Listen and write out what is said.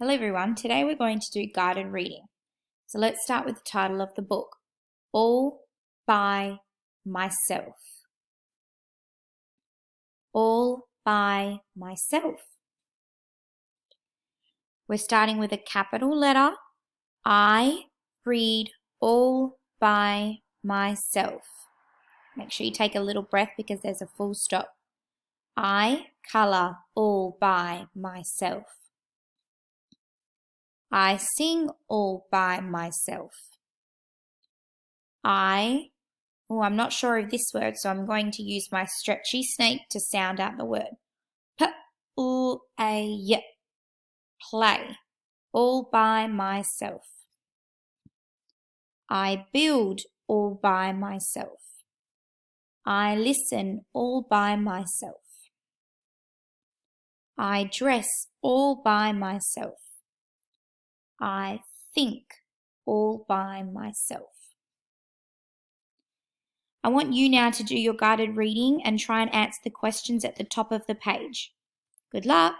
Hello everyone, today we're going to do guided reading. So let's start with the title of the book, All by Myself. All by myself. We're starting with a capital letter. I read all by myself. Make sure you take a little breath because there's a full stop. I colour all by myself. I sing all by myself. I'm not sure of this word, so I'm going to use my stretchy snake to sound out the word. P-U-A-Y, play, all by myself. I build all by myself. I listen all by myself. I dress all by myself. I think all by myself. I want you now to do your guided reading and try and answer the questions at the top of the page. Good luck!